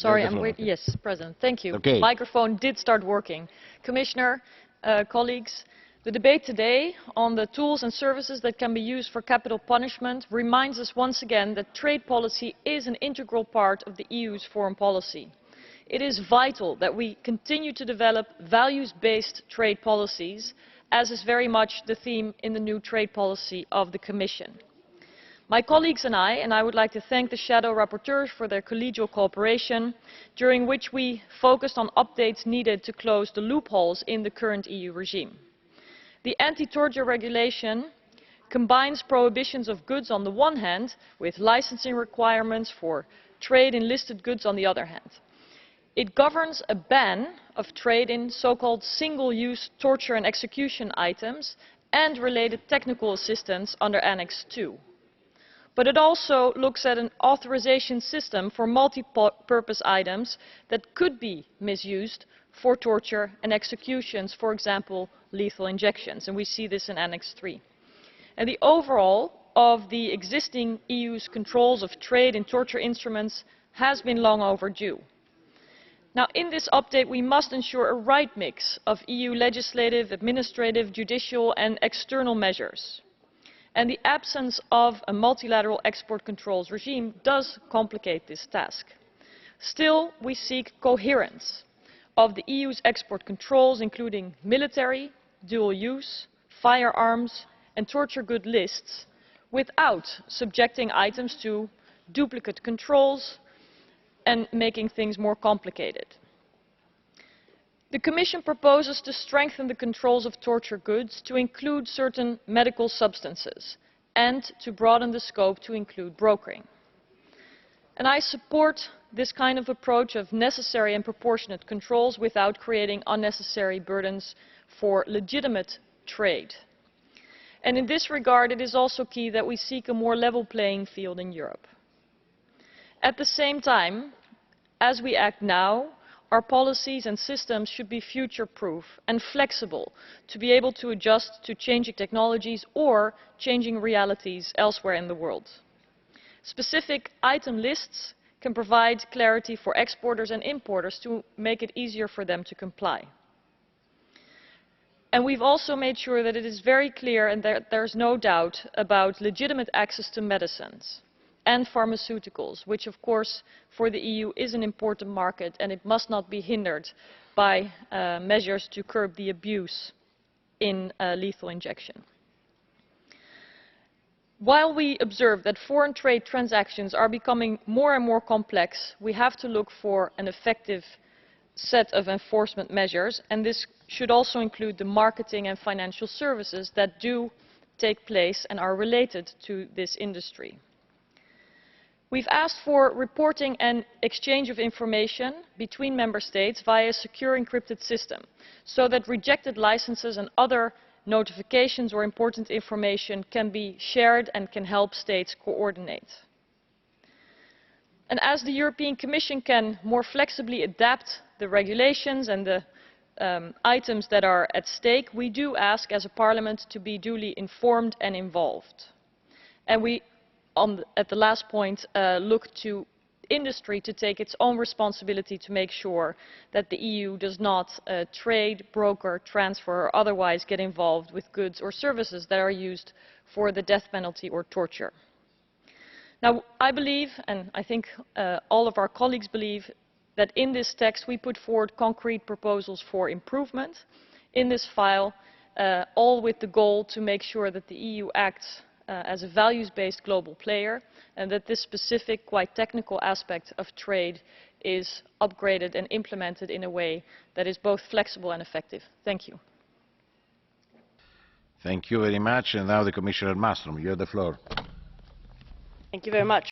Sorry, I'm waiting. Yes, President. Thank you. Okay. Microphone did start working. Commissioner, colleagues, the debate today on the tools and services that can be used for capital punishment reminds us once again that trade policy is an integral part of the EU's foreign policy. It is vital that we continue to develop values-based trade policies, as is very much the theme in the new trade policy of the Commission. My colleagues and I would like to thank the shadow rapporteurs for their collegial cooperation, during which we focused on updates needed to close the loopholes in the current EU regime. The anti-torture regulation combines prohibitions of goods on the one hand with licensing requirements for trade in listed goods on the other hand. It governs a ban of trade in so-called single-use torture and execution items and related technical assistance under Annex II. But it also looks at an authorization system for multi-purpose items that could be misused for torture and executions, for example, lethal injections, and we see this in Annex III. And the overhaul of the existing EU's controls of trade in torture instruments has been long overdue. Now, in this update, we must ensure a right mix of EU legislative, administrative, judicial and external measures. And the absence of a multilateral export controls regime does complicate this task. Still, we seek coherence of the EU's export controls, including military, dual use, firearms and torture good lists, without subjecting items to duplicate controls and making things more complicated. The Commission proposes to strengthen the controls of torture goods to include certain medical substances and to broaden the scope to include brokering. And I support this kind of approach of necessary and proportionate controls without creating unnecessary burdens for legitimate trade. And in this regard, it is also key that we seek a more level playing field in Europe. At the same time, as we act now, our policies and systems should be future-proof and flexible to be able to adjust to changing technologies or changing realities elsewhere in the world. Specific item lists can provide clarity for exporters and importers to make it easier for them to comply. And we've also made sure that it is very clear and that there's no doubt about legitimate access to medicines and pharmaceuticals, which of course for the EU is an important market, and it must not be hindered by measures to curb the abuse in lethal injection. While we observe that foreign trade transactions are becoming more and more complex, we have to look for an effective set of enforcement measures, and this should also include the marketing and financial services that do take place and are related to this industry. We've asked for reporting and exchange of information between member states via a secure encrypted system, so that rejected licenses and other notifications or important information can be shared and can help states coordinate. And as the European Commission can more flexibly adapt the regulations and the items that are at stake, we do ask as a Parliament to be duly informed and involved. And we at the last point, look to industry to take its own responsibility to make sure that the EU does not trade, broker, transfer or otherwise get involved with goods or services that are used for the death penalty or torture. Now, I believe, and I think all of our colleagues believe, that in this text we put forward concrete proposals for improvement in this file, all with the goal to make sure that the EU acts as a values-based global player, and that this specific, quite technical aspect of trade is upgraded and implemented in a way that is both flexible and effective. Thank you. Thank you very much. And now the Commissioner Malmström, you have the floor. Thank you very much.